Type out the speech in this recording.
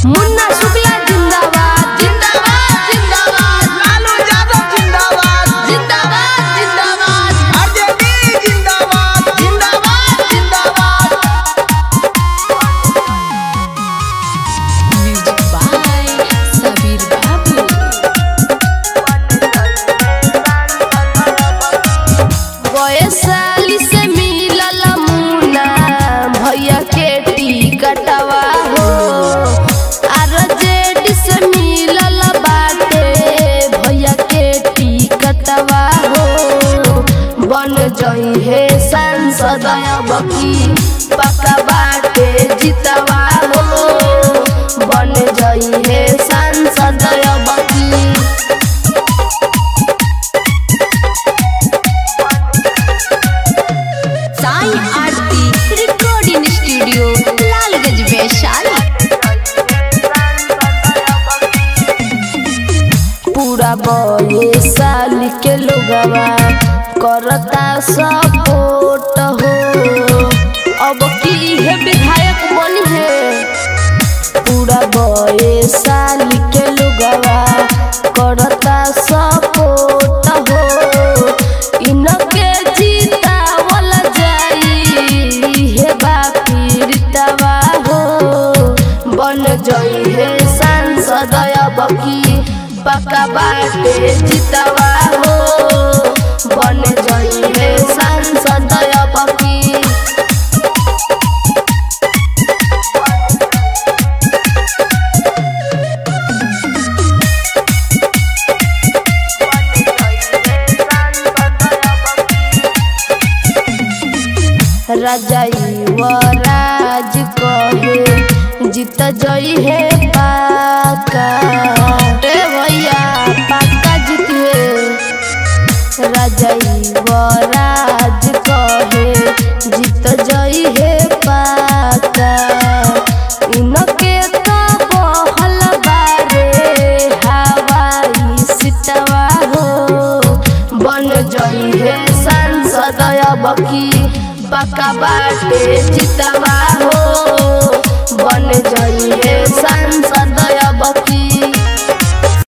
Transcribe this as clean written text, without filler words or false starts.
मुन्ना शुक्ला जिंदाबाद जिंदाबाद जिंदाबाद, लालू यादव जिंदाबाद जिंदाबाद जिंदाबाद, आरजेडी जिंदाबाद जिंदाबाद जिंदाबाद। म्यूजिक बाय सबीर बाबू। वैशाली से मिलल मुन्ना भैया के टिकटवा हो, आरजेडी से मिलल बाटे भैया के टिकटवा हो। बन जई है सांसद बकी पक्का बाटे जितवा हो, बन जई है सांसद बकी। साई आरती रिकॉर्डिंग स्टूडियो लालगंज वैशाली। पूरा वैशाली के लोगवा करता सपोर्ट हो, अब की है विधायक बनी है। पूरा वैशाली के लोगवा करता सपोर्ट हो, इनके जीतावल जाई है बापीरतवा हो। बन जई है सांसद बकी पक्का बाटे जितवा हो, बन जई है सांसद बकी। राजा युवराज कहे जीत जई है पाका, रे भैया पाका जीतिए। राजा युवराज कहे जीत जई है पाका, इनके तो बहल बारे हवाई सीटवा हो। बन जई है सांसद बकी पक्का बाटे जितवा हो, बन जई है सांसद